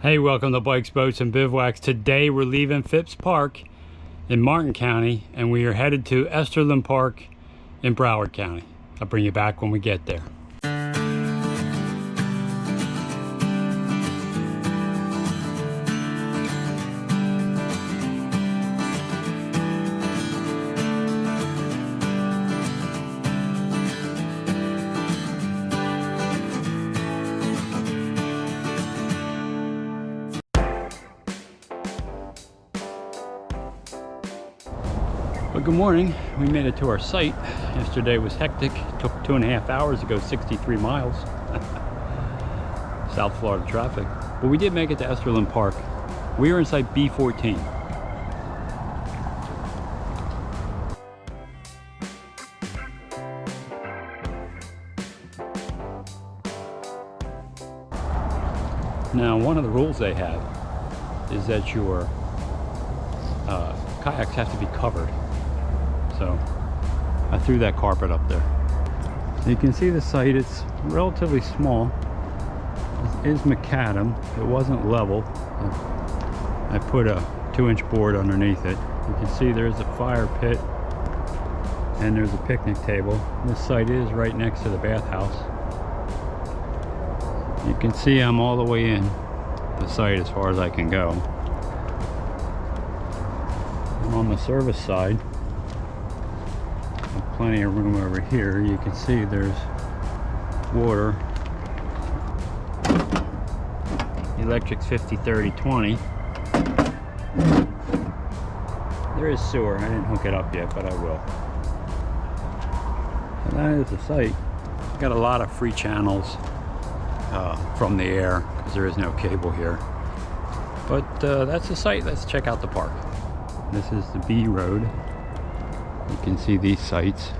Hey, welcome to Bikes, Boats, and Bivouacs. Today we're leaving Phipps Park in Martin County and we are headed to Easterlin Park in Broward County. I'll bring you back when we get there. Well, good morning. We made it to our site. Yesterday was hectic. It took 2.5 hours to go 63 miles. South Florida traffic. But we did make it to Easterlin Park. We were in site B14. Now, one of the rules they have is that your kayaks have to be covered. So I threw that carpet up there. So you can see the site, it's relatively small. This is macadam. It wasn't level. I put a 2-inch board underneath it. You can see there's a fire pit and there's a picnic table. This site is right next to the bathhouse. You can see I'm all the way in the site as far as I can go. I'm on the service side. Plenty of room over here. You can see there's water. Electric's 50, 30, 20. There is sewer. I didn't hook it up yet, but I will. And that is the site. Got a lot of free channels from the air because there is no cable here. But that's the site. Let's check out the park. This is the B road. You can see these sites.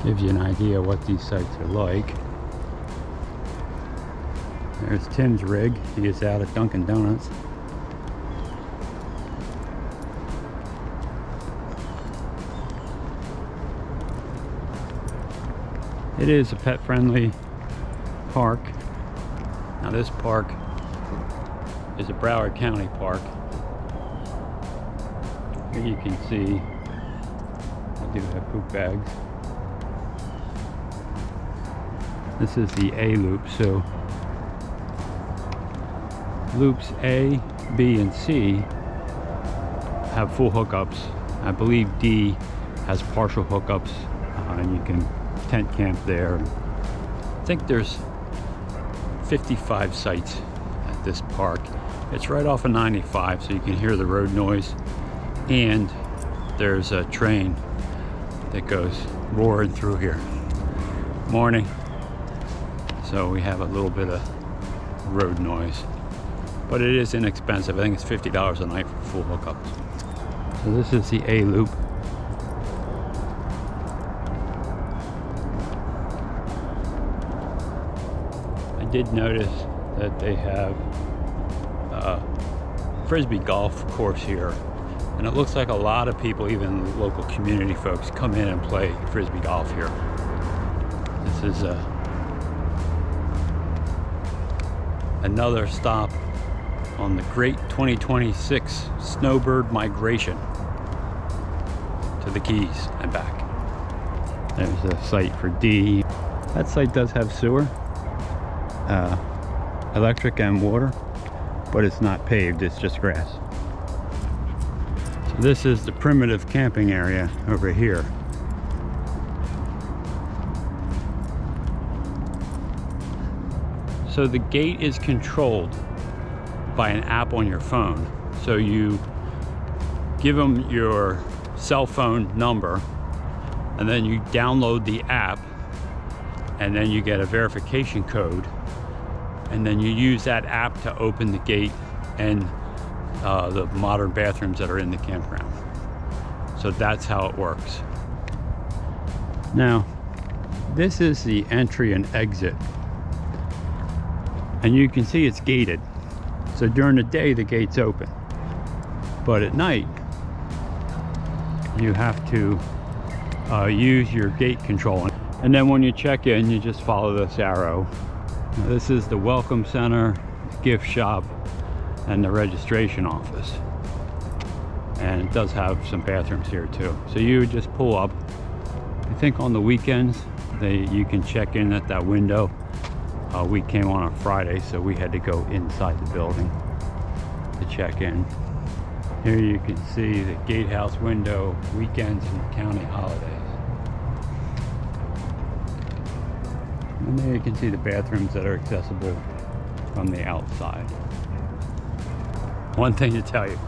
Gives you an idea what these sites are like. There's Tim's rig. He is out at Dunkin' Donuts. It is a pet-friendly park. Now this park is a Broward County park. Here you can see I do have poop bags. This is the A loop, so loops A, B, and C have full hookups. I believe D has partial hookups, and you can tent camp there. I think there's 55 sites at this park. It's right off of 95, so you can hear the road noise, and there's a train that goes roaring through here. Morning. So we have a little bit of road noise, but it is inexpensive. I think it's $50 a night for full hookups. So this is the A loop. I did notice that they have a frisbee golf course here, and it looks like a lot of people, even local community folks, come in and play frisbee golf here. This is another stop on the great 2026 snowbird migration to the Geese and back. There's a site for D. That site does have sewer, electric and water, but it's not paved, it's just grass. So this is the primitive camping area over here. So the gate is controlled by an app on your phone. So you give them your cell phone number and then you download the app and then you get a verification code and then you use that app to open the gate and the modern bathrooms that are in the campground. So that's how it works. Now, this is the entry and exit And you can see it's gated. So during the day, the gate's open. But at night, you have to use your gate control. And then when you check in, you just follow this arrow. Now, this is the welcome center, gift shop, and the registration office. And it does have some bathrooms here too. So you would just pull up. I think on the weekends, you can check in at that window. We came on a Friday, so we had to go inside the building to check in. Here you can see the gatehouse window, weekends and county holidays. And there you can see the bathrooms that are accessible from the outside. One thing to tell you,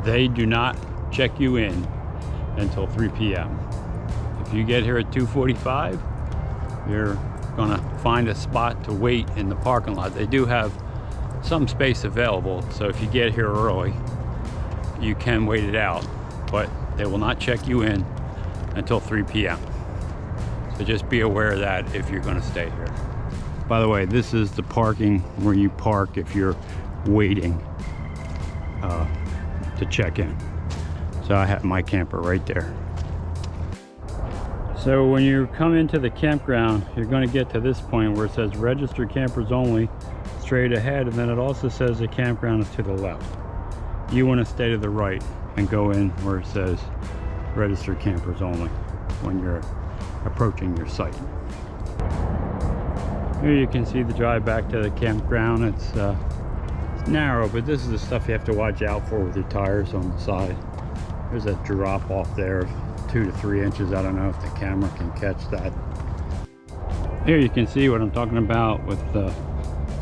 they do not check you in until 3 p.m. If you get here at 2:45, you're gonna find a spot to wait in the parking lot. They do have some space available, so if you get here early, you can wait it out, but they will not check you in until 3 p.m. So just be aware of that if you're gonna stay here. By the way, this is the parking where you park if you're waiting to check in. So I have my camper right there. So when you come into the campground, you're going to get to this point where it says registered campers only, straight ahead, and then it also says the campground is to the left. You want to stay to the right and go in where it says registered campers only when you're approaching your site. Here you can see the drive back to the campground. It's narrow, but this is the stuff you have to watch out for with your tires on the side. There's a drop off there of 2 to 3 inches. I don't know if the camera can catch that. Here you can see what I'm talking about with the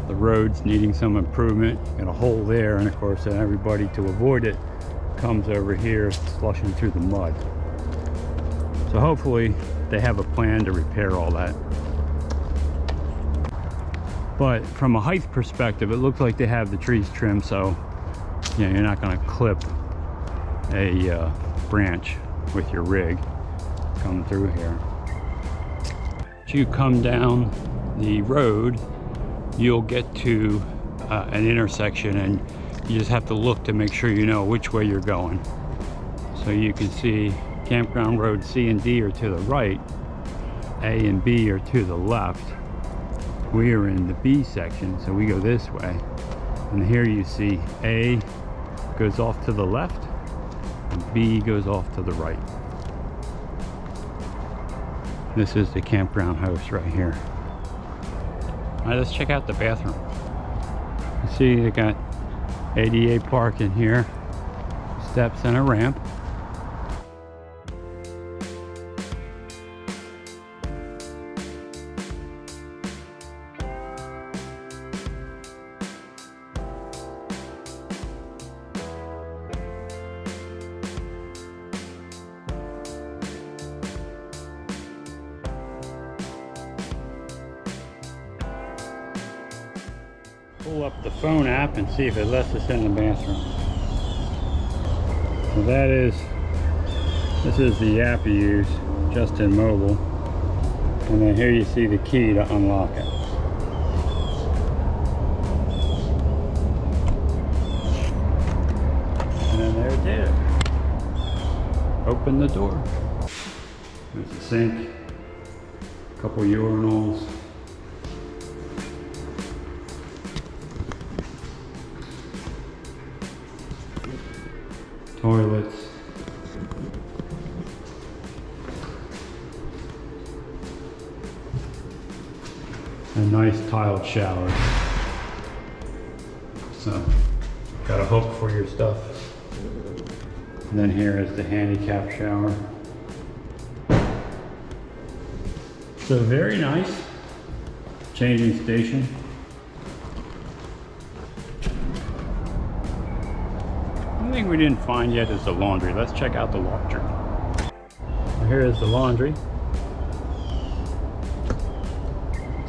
roads needing some improvement. Got a hole there, and of course everybody, to avoid it, comes over here slushing through the mud. So hopefully they have a plan to repair all that. But from a height perspective, it looks like they have the trees trimmed, so you know, you're not going to clip a branch with your rig coming through here. As you come down the road, you'll get to an intersection, and you just have to look to make sure you know which way you're going. So you can see campground road C and D are to the right, A and B are to the left. We are in the B section, so we go this way. And here you see A goes off to the left and B goes off to the right. This is the campground host right here. All right, let's check out the bathroom. You see they got ADA parking here, steps and a ramp. Pull up the phone app and see if it lets us in the bathroom. So this is the app you use, just in mobile. And then here you see the key to unlock it. And then there it did. Open the door. There's the sink, a couple urinals. Toilets. A nice tiled shower. So, got a hook for your stuff. And then here is the handicap shower. So very nice. Changing station. One thing we didn't find yet is the laundry. Let's check out the laundry. Here is the laundry.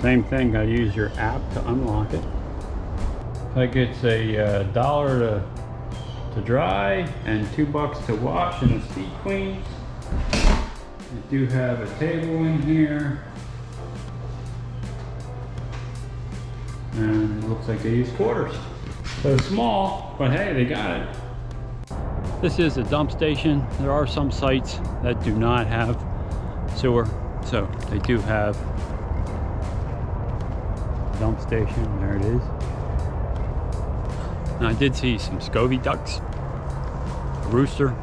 Same thing, gotta use your app to unlock it. Like it's a $1 to dry and $2 to wash and a speed queen. You do have a table in here. And it looks like they use quarters. So small, but hey, they got it. This is a dump station. There are some sites that do not have sewer, so they do have a dump station. There it is. And I did see some scovy ducks, a rooster,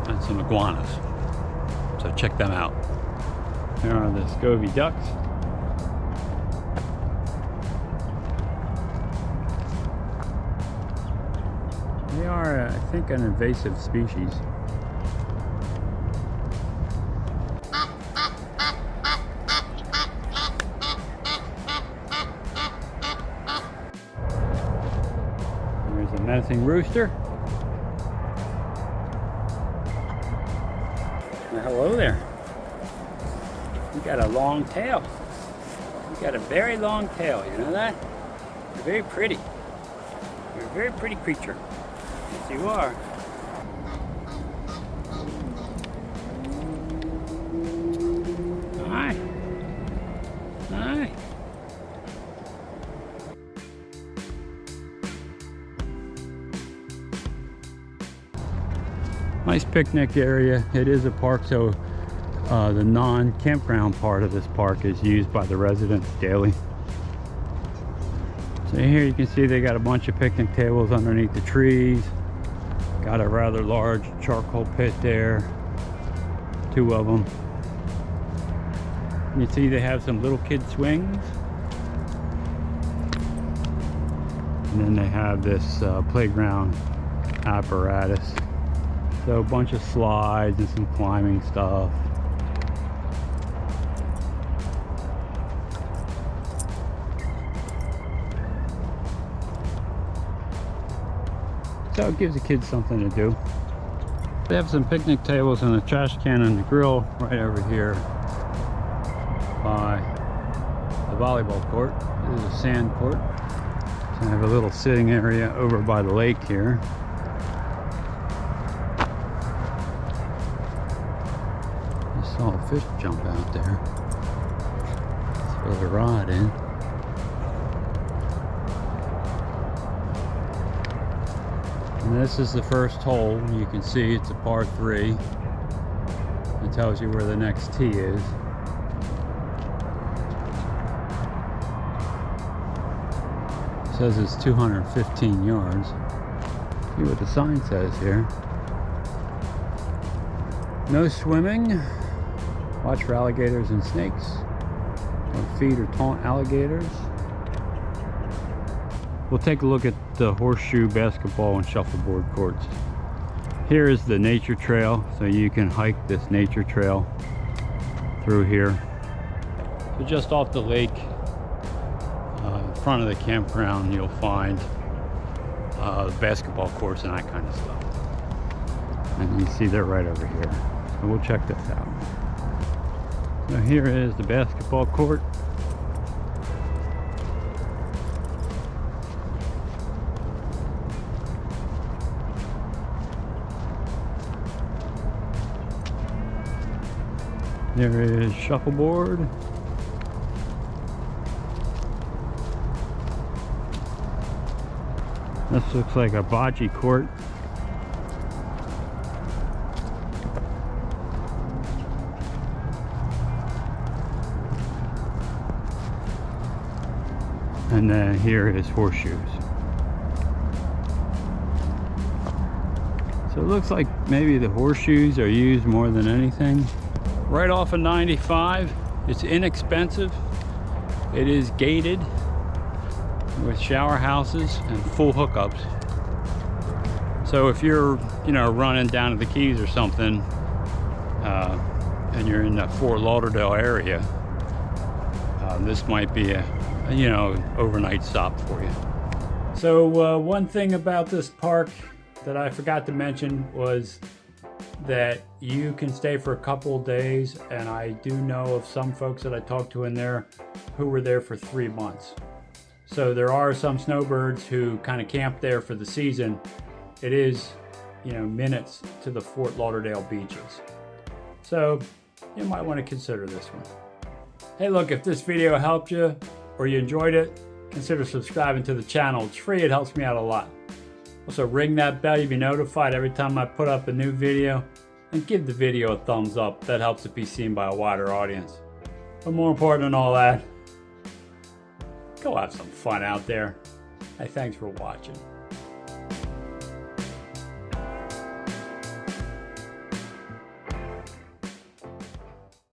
and some iguanas. So check them out. There are the scovy ducks. They are, I think, an invasive species. There's a menacing rooster. Well, hello there. You got a long tail. You got a very long tail, you know that? You're very pretty. You're a very pretty creature. Yes, you are. Hi. Hi. Nice picnic area. It is a park, so the non-campground part of this park is used by the residents daily. So here you can see they got a bunch of picnic tables underneath the trees. Got a rather large charcoal pit there, 2 of them. You see they have some little kid swings. And then they have this playground apparatus. So a bunch of slides and some climbing stuff. So it gives the kids something to do. They have some picnic tables and a trash can and a grill right over here by the volleyball court. This is a sand court. So I have a little sitting area over by the lake here. I saw a fish jump out there. Throw the rod in. And this is the first hole. You can see it's a par 3. It tells you where the next tee is. It says it's 215 yards. See what the sign says here. No swimming. Watch for alligators and snakes. Don't feed or taunt alligators. We'll take a look at the horseshoe, basketball, and shuffleboard courts. Here is the nature trail, so you can hike this nature trail through here. So just off the lake, in front of the campground, you'll find basketball courts and that kind of stuff. And you see they're right over here. So we'll check this out. So here is the basketball court. There is shuffleboard. This looks like a bocce court. And then here is horseshoes. So it looks like maybe the horseshoes are used more than anything. Right off of 95, it's inexpensive. It is gated with shower houses and full hookups. So if you're, running down to the Keys or something, and you're in the Fort Lauderdale area, this might be a, overnight stop for you. So one thing about this park that I forgot to mention was that you can stay for a couple of days, and I do know of some folks that I talked to in there who were there for 3 months. So there are some snowbirds who kind of camp there for the season. It is, minutes to the Fort Lauderdale beaches. So you might want to consider this one. Hey, look, if this video helped you or you enjoyed it, consider subscribing to the channel. It's free, it helps me out a lot. Also ring that bell, you'll be notified every time I put up a new video, and give the video a thumbs up. That helps it be seen by a wider audience. But more important than all that, go have some fun out there. Hey, thanks for watching.